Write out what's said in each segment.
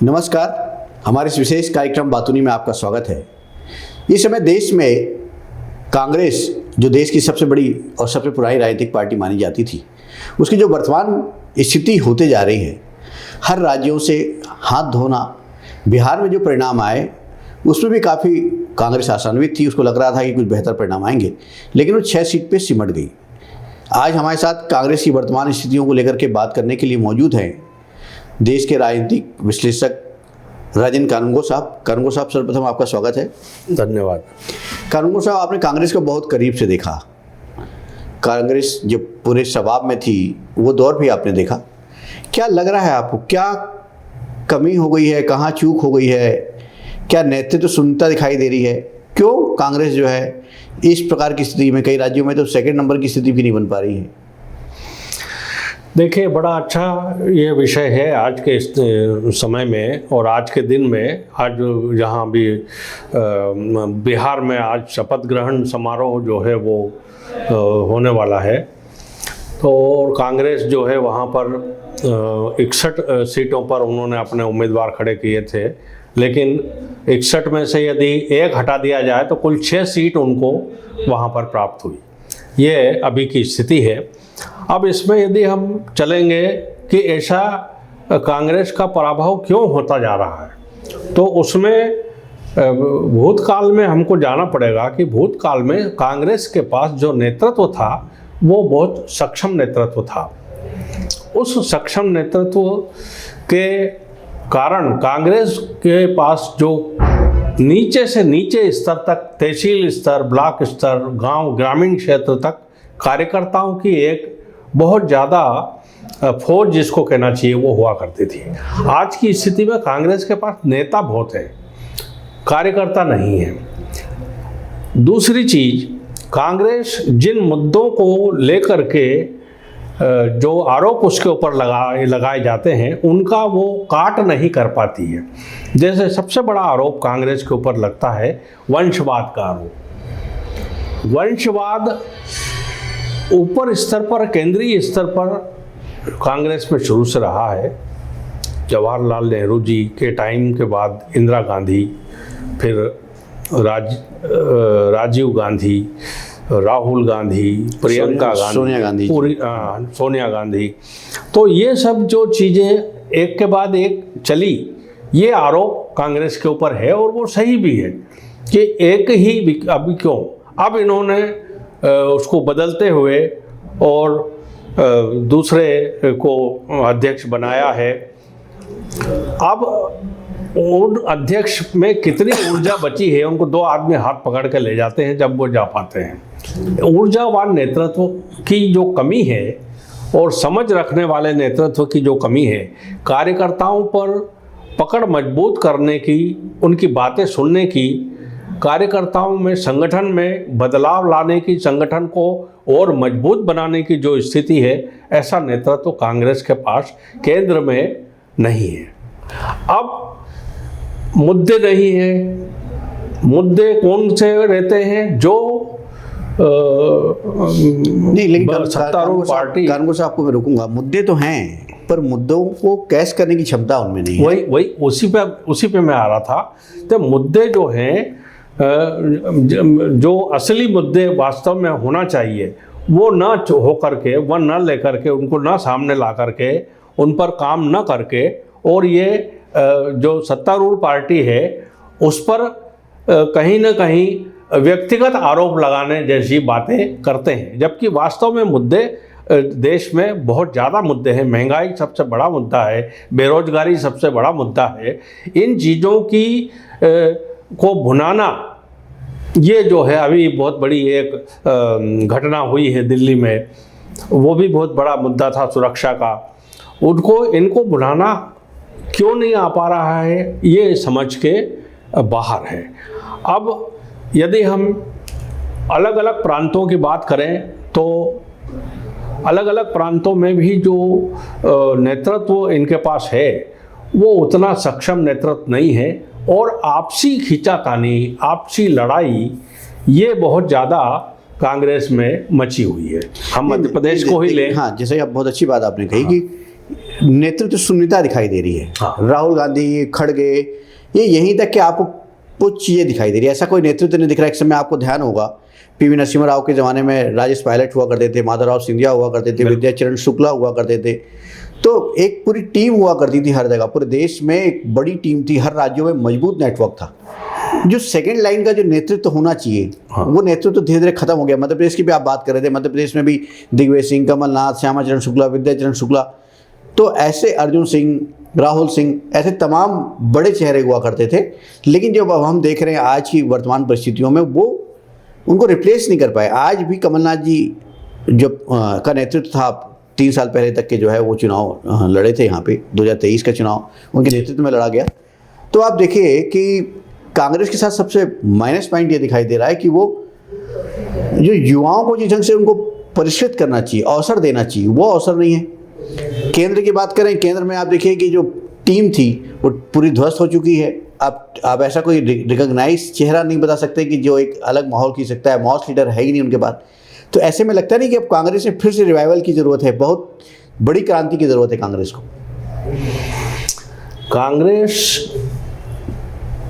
नमस्कार, हमारे इस विशेष कार्यक्रम बातूनी में आपका स्वागत है। इस समय देश में कांग्रेस, जो देश की सबसे बड़ी और सबसे पुरानी राजनीतिक पार्टी मानी जाती थी, उसकी जो वर्तमान स्थिति होते जा रही है, हर राज्यों से हाथ धोना। बिहार में जो परिणाम आए उसमें भी काफ़ी कांग्रेस आशान्वित थी, उसको लग रहा था कि कुछ बेहतर परिणाम आएंगे, लेकिन वो 6 सीट पे सिमट गई। आज हमारे साथ कांग्रेस की वर्तमान स्थितियों को लेकर के बात करने के लिए मौजूद हैं देश के राजनीतिक विश्लेषक राजन कानूनगो साहब। कानूनगो साहब, सर्वप्रथम आपका स्वागत है। धन्यवाद। कानूनगो साहब, आपने कांग्रेस को बहुत करीब से देखा। कांग्रेस जो पूरे शबाब में थी वो दौर भी आपने देखा। क्या लग रहा है आपको, क्या कमी हो गई है, कहाँ चूक हो गई है, क्या नेतृत्व शून्यता दिखाई दे रही है? क्यों कांग्रेस जो है इस प्रकार की स्थिति में, कई राज्यों में तो सेकंड नंबर की स्थिति भी नहीं बन पा रही है? देखिए, बड़ा अच्छा ये विषय है आज के इस समय में और आज के दिन में। आज जहाँ भी बिहार में आज शपथ ग्रहण समारोह जो है वो होने वाला है, तो कांग्रेस जो है वहाँ पर 61 सीटों पर उन्होंने अपने उम्मीदवार खड़े किए थे, लेकिन 61 में से यदि एक हटा दिया जाए तो कुल 6 सीट उनको वहाँ पर प्राप्त हुई। ये अभी की स्थिति है। अब इसमें यदि हम चलेंगे कि ऐसा कांग्रेस का पराभव क्यों होता जा रहा है, तो उसमें भूतकाल में हमको जाना पड़ेगा कि भूतकाल में कांग्रेस के पास जो नेतृत्व था वो बहुत सक्षम नेतृत्व था। उस सक्षम नेतृत्व के कारण कांग्रेस के पास जो नीचे से नीचे स्तर तक, तहसील स्तर, ब्लॉक स्तर, गांव, ग्रामीण क्षेत्र तक कार्यकर्ताओं की एक बहुत ज़्यादा फौज जिसको कहना चाहिए वो हुआ करती थी। आज की स्थिति में कांग्रेस के पास नेता बहुत हैं, कार्यकर्ता नहीं है। दूसरी चीज़, कांग्रेस जिन मुद्दों को लेकर के जो आरोप उसके ऊपर लगाए जाते हैं उनका वो काट नहीं कर पाती है। जैसे सबसे बड़ा आरोप कांग्रेस के ऊपर लगता है वंशवाद का आरोप। वंशवाद ऊपर स्तर पर, केंद्रीय स्तर पर कांग्रेस में शुरू से रहा है। जवाहरलाल नेहरू जी के टाइम के बाद इंदिरा गांधी, फिर राजीव गांधी, राहुल गांधी, प्रियंका गांधी, सोनिया गांधी, तो ये सब जो चीज़ें एक के बाद एक चली, ये आरोप कांग्रेस के ऊपर है और वो सही भी है कि एक ही अभी क्यों, अब इन्होंने उसको बदलते हुए और दूसरे को अध्यक्ष बनाया है। अब उन अध्यक्ष में कितनी ऊर्जा बची है, उनको 2 आदमी हाथ पकड़ के ले जाते हैं जब वो जा पाते हैं। ऊर्जावान नेतृत्व की जो कमी है और समझ रखने वाले नेतृत्व की जो कमी है, कार्यकर्ताओं पर पकड़ मजबूत करने की, उनकी बातें सुनने की, कार्यकर्ताओं में, संगठन में बदलाव लाने की, संगठन को और मजबूत बनाने की जो स्थिति है, ऐसा नेतृत्व कांग्रेस के पास केंद्र में नहीं है। अब मुद्दे नहीं हैं। मुद्दे कौन से रहते हैं? जो नहीं, लेकिन सत्तारूढ़ पार्टी। कानूनगो साहब, आपको मैं रोकूंगा। मुद्दे तो हैं, पर मुद्दों को कैश करने की क्षमता उनमें नहीं है। वही उसी पे मैं आ रहा था। तो मुद्दे जो हैं, जो असली मुद्दे वास्तव में होना चाहिए, वो ना हो करके, वो न लेकर के, उनको ना सामने ला करके, उन पर काम न करके, और ये जो सत्तारूढ़ पार्टी है उस पर कहीं ना कहीं व्यक्तिगत आरोप लगाने जैसी बातें करते हैं, जबकि वास्तव में मुद्दे देश में बहुत ज़्यादा मुद्दे हैं। महंगाई सबसे बड़ा मुद्दा है, बेरोजगारी सबसे बड़ा मुद्दा है। इन चीज़ों की को भुनाना, ये जो है, अभी बहुत बड़ी एक घटना हुई है दिल्ली में, वो भी बहुत बड़ा मुद्दा था सुरक्षा का। इनको भुनाना क्यों नहीं आ पा रहा है, ये समझ के बाहर है। अब यदि हम अलग अलग प्रांतों की बात करें तो अलग अलग प्रांतों में भी जो नेतृत्व इनके पास है वो उतना सक्षम नेतृत्व नहीं है, और आपसी खींचातानी, आपसी लड़ाई, ये बहुत ज़्यादा कांग्रेस में मची हुई है। हम मध्य प्रदेश को ही लें। हाँ, जैसे आप बहुत अच्छी बात आपने कही कि नेतृत्व शून्यता दिखाई दे रही है। हाँ। राहुल गांधी, खड़गे, ये यहीं तक कि आपको कुछ चीज़ें दिखाई दे रही है, ऐसा कोई नेतृत्व नहीं दिख रहा है। एक समय आपको ध्यान होगा पीवी नरसिम्हा राव के ज़माने में राजेश पायलट हुआ करते थे, माधवराव सिंधिया हुआ करते थे, विद्याचरण शुक्ला हुआ करते थे। तो एक पूरी टीम हुआ करती थी हर जगह, पूरे देश में एक बड़ी टीम थी, हर राज्यों में मजबूत नेटवर्क था। जो सेकंड लाइन का जो नेतृत्व होना चाहिए, हाँ। वो नेतृत्व धीरे धीरे खत्म हो गया। मध्य प्रदेश की भी आप बात कर रहे थे, मध्य प्रदेश में भी दिग्विजय सिंह, कमलनाथ, श्यामाचरण शुक्ला, विद्याचरण शुक्ला, तो ऐसे अर्जुन सिंह, राहुल सिंह, ऐसे तमाम बड़े चेहरे हुआ करते थे। लेकिन जब अब हम देख रहे हैं आज की वर्तमान परिस्थितियों में, वो उनको रिप्लेस नहीं कर पाए। आज भी कमलनाथ जी जो का नेतृत्व था 3 साल पहले तक के, जो है वो चुनाव लड़े थे यहाँ पे, 2023 का चुनाव उनके नेतृत्व में लड़ा गया। तो आप देखिए कि कांग्रेस के साथ सबसे माइनस पॉइंट ये दिखाई दे रहा है कि वो जो युवाओं को जिस ढंग से उनको परिष्कृत करना चाहिए, अवसर देना चाहिए, वो अवसर नहीं है। केंद्र की बात करें, केंद्र में आप देखिए कि जो टीम थी वो पूरी ध्वस्त हो चुकी है। आप ऐसा कोई रिकॉग्नाइज चेहरा नहीं बता सकते कि जो एक अलग माहौल खींच सकता है, मॉस लीडर है ही नहीं उनके पास। तो ऐसे में लगता नहीं कि अब कांग्रेस में फिर से रिवाइवल की ज़रूरत है, बहुत बड़ी क्रांति की ज़रूरत है कांग्रेस को। कांग्रेस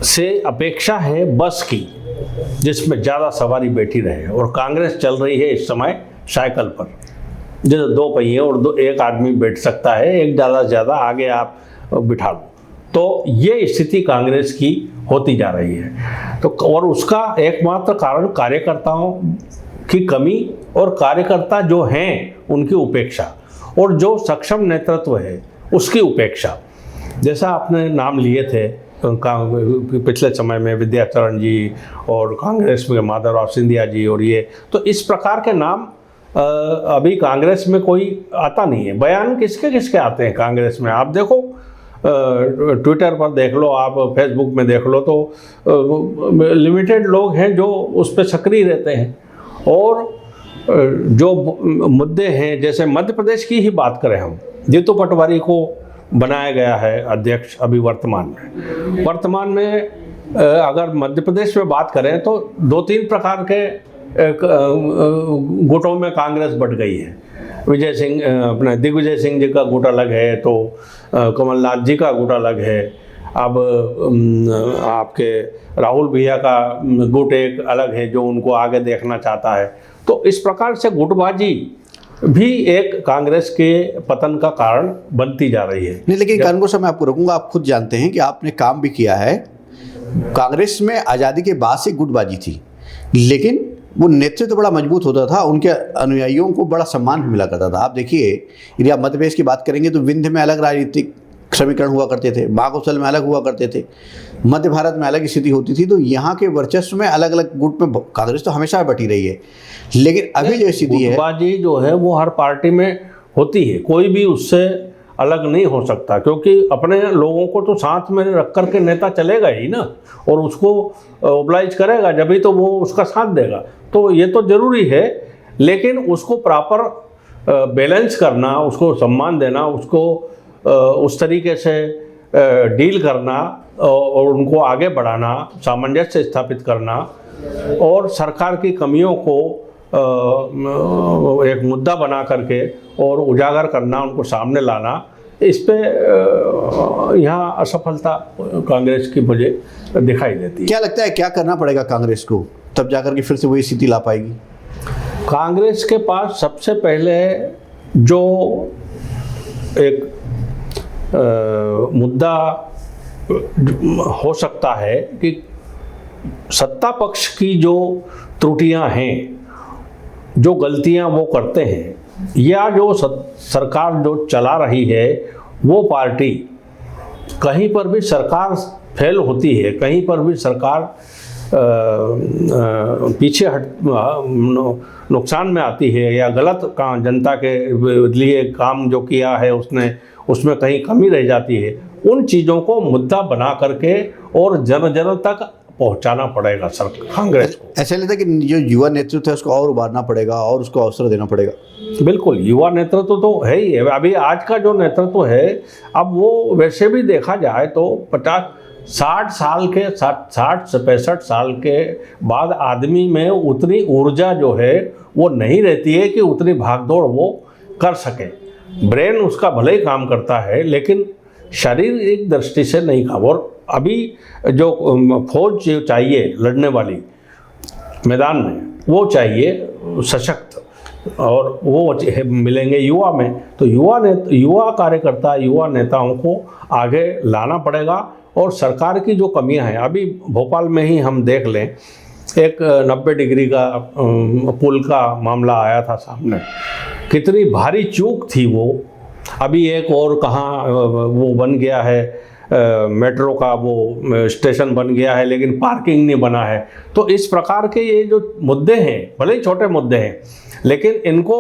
से अपेक्षा है बस की, जिसमें ज़्यादा सवारी बैठी रहे, और कांग्रेस चल रही है इस समय साइकिल पर, जैसे 2 पहिए और एक आदमी बैठ सकता है, एक ज़्यादा से ज़्यादा आगे आप बिठा लो। तो ये स्थिति कांग्रेस की होती जा रही है। तो और उसका एकमात्र कारण कार्यकर्ताओं की कमी और कार्यकर्ता जो हैं उनकी उपेक्षा, और जो सक्षम नेतृत्व है उसकी उपेक्षा। जैसा आपने नाम लिए थे पिछले समय में, विद्याचरण जी और कांग्रेस में माधवराव सिंधिया जी, और ये तो इस प्रकार के नाम अभी कांग्रेस में कोई आता नहीं है। बयान किसके किसके आते हैं कांग्रेस में, आप देखो, ट्विटर पर देख लो, आप फेसबुक में देख लो, तो लिमिटेड लोग हैं जो उस पर सक्रिय रहते हैं। और जो मुद्दे हैं, जैसे मध्य प्रदेश की ही बात करें हम, जीतू पटवारी को बनाया गया है अध्यक्ष अभी वर्तमान में अगर मध्य प्रदेश में बात करें तो 2-3 प्रकार के गुटों में कांग्रेस बट गई है। विजय सिंह, अपना दिग्विजय सिंह जी का गुट अलग है, तो कमलनाथ जी का गुट अलग है। अब आपके राहुल भैया का गुट एक अलग है जो उनको आगे देखना चाहता है। तो इस प्रकार से गुटबाजी भी एक कांग्रेस के पतन का कारण बनती जा रही है। नहीं, लेकिन कानून से मैं आपको रोकूंगा, आप खुद जानते हैं कि आपने काम भी किया है। कांग्रेस में आज़ादी के बाद से गुटबाजी थी, लेकिन वो नेतृत्व बड़ा मजबूत होता था, उनके अनुयायियों को बड़ा सम्मान भी मिला करता था। आप देखिए, यदि आप मध्य प्रदेश की बात करेंगे तो विंध्य में अलग राजनीतिक समीकरण हुआ करते थे, महाकौशल में अलग हुआ करते थे, मध्य भारत में अलग स्थिति होती थी। तो यहाँ के वर्चस्व में अलग अलग गुट में कांग्रेस तो हमेशा बटी रही है। लेकिन अभी जो स्थिति है, गुटबाजी जो है वो हर पार्टी में होती है, कोई भी उससे अलग नहीं हो सकता, क्योंकि अपने लोगों को तो साथ में रख कर के नेता चलेगा ही ना, और उसको ओबलाइज करेगा, जब ही तो वो उसका साथ देगा। तो ये तो जरूरी है, लेकिन उसको प्रॉपर बैलेंस करना, उसको सम्मान देना, उसको उस तरीके से डील करना और उनको आगे बढ़ाना, सामंजस्य स्थापित करना, और सरकार की कमियों को एक मुद्दा बना करके और उजागर करना, उनको सामने लाना, इस पे यहाँ असफलता कांग्रेस की मुझे दिखाई देती है। क्या लगता है क्या करना पड़ेगा कांग्रेस को, तब जाकर के फिर से वही स्थिति ला पाएगी? कांग्रेस के पास सबसे पहले जो एक मुद्दा हो सकता है कि सत्ता पक्ष की जो त्रुटियां हैं, जो गलतियां वो करते हैं, या जो सरकार जो चला रही है वो पार्टी, कहीं पर भी सरकार फेल होती है, कहीं पर भी सरकार पीछे नुकसान में आती है, या गलत काम जनता के लिए काम जो किया है उसने, उसमें कहीं कमी रह जाती है, उन चीज़ों को मुद्दा बना करके और जन जन तक पहुंचाना पड़ेगा कांग्रेस को। ऐसा लगता है कि जो युवा नेतृत्व है उसको और उभारना पड़ेगा और उसको अवसर देना पड़ेगा। बिल्कुल, युवा नेतृत्व तो है ही है। अभी आज का जो नेतृत्व है, अब वो वैसे भी देखा जाए तो 60 से 65 साल के बाद आदमी में उतनी ऊर्जा जो है वो नहीं रहती है कि उतनी भागदौड़ वो कर सके। ब्रेन उसका भले ही काम करता है, लेकिन शारीरिक दृष्टि से नहीं काम। और अभी जो फौज जो चाहिए लड़ने वाली मैदान में, वो चाहिए सशक्त, और वो मिलेंगे युवा में। तो युवा कार्यकर्ता, युवा नेताओं को आगे लाना पड़ेगा। और सरकार की जो कमियां हैं, अभी भोपाल में ही हम देख लें, एक 90 डिग्री का पुल का मामला आया था सामने, कितनी भारी चूक थी वो। अभी एक और कहाँ वो बन गया है, मेट्रो का वो स्टेशन बन गया है, लेकिन पार्किंग नहीं बना है। तो इस प्रकार के ये जो मुद्दे हैं, भले ही छोटे मुद्दे हैं, लेकिन इनको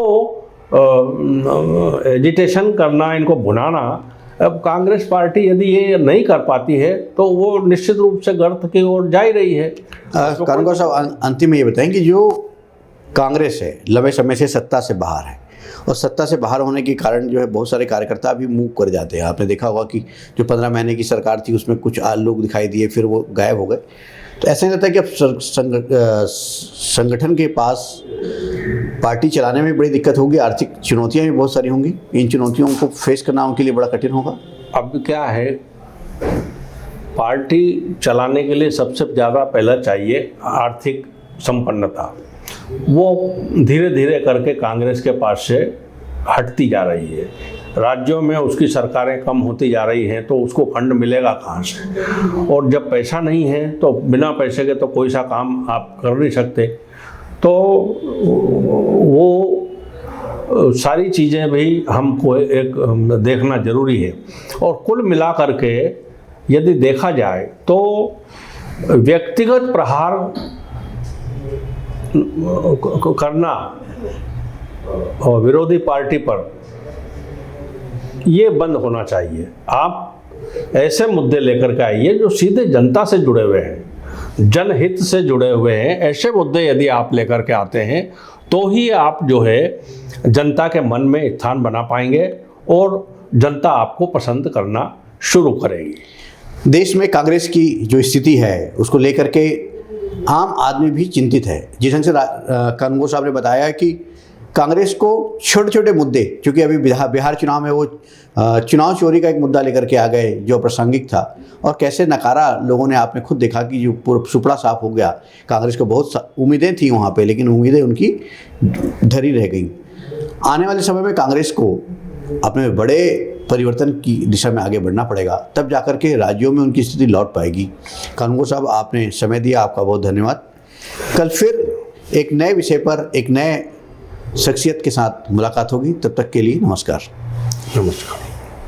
एजिटेशन करना, इनको भुनाना, अब कांग्रेस पार्टी यदि ये नहीं कर पाती है तो वो निश्चित रूप से गर्त की ओर जा ही रही है। कानूनगो साहब, अंतिम में ये बताएं कि जो कांग्रेस है लंबे समय से सत्ता से बाहर है, और सत्ता से बाहर होने के कारण जो है बहुत सारे कार्यकर्ता भी मूव कर जाते हैं। आपने देखा होगा कि जो 15 महीने की सरकार थी उसमें कुछ लोग दिखाई दिए, फिर वो गायब हो गए। तो ऐसा नहीं लगता कि अब संगठन के पास पार्टी चलाने में बड़ी दिक्कत होगी, आर्थिक चुनौतियां भी बहुत सारी होंगी, इन चुनौतियों को फेस करना उनके लिए बड़ा कठिन होगा? अब क्या है, पार्टी चलाने के लिए सबसे ज़्यादा पहला चाहिए आर्थिक संपन्नता। वो धीरे धीरे करके कांग्रेस के पास से हटती जा रही है। राज्यों में उसकी सरकारें कम होती जा रही हैं, तो उसको फंड मिलेगा कहाँ से? और जब पैसा नहीं है तो बिना पैसे के तो कोई सा काम आप कर नहीं सकते। तो वो सारी चीज़ें भी हमको एक देखना जरूरी है। और कुल मिला करके यदि देखा जाए तो व्यक्तिगत प्रहार करना और विरोधी पार्टी पर ये बंद होना चाहिए। आप ऐसे मुद्दे लेकर के आइए जो सीधे जनता से जुड़े हुए हैं, जनहित से जुड़े हुए हैं। ऐसे मुद्दे यदि आप लेकर के आते हैं तो ही आप जो है जनता के मन में स्थान बना पाएंगे और जनता आपको पसंद करना शुरू करेगी। देश में कांग्रेस की जो स्थिति है उसको लेकर के आम आदमी भी चिंतित है। जिस ढंग से कानूनगो साहब ने बताया कि कांग्रेस को छोटे छोटे मुद्दे, क्योंकि अभी बिहार चुनाव में वो चुनाव चोरी का एक मुद्दा लेकर के आ गए जो प्रासंगिक था, और कैसे नकारा लोगों ने, आपने खुद देखा कि जो सुपड़ा साफ हो गया। कांग्रेस को बहुत उम्मीदें थी वहाँ पे, लेकिन उम्मीदें उनकी धरी रह गई। आने वाले समय में कांग्रेस को अपने बड़े परिवर्तन की दिशा में आगे बढ़ना पड़ेगा, तब जाकर के राज्यों में उनकी स्थिति लौट पाएगी। कानूनगो साहब, आपने समय दिया, आपका बहुत धन्यवाद। कल फिर एक नए विषय पर एक नए शख्सियत के साथ मुलाकात होगी, तब तक के लिए नमस्कार। नमस्कार।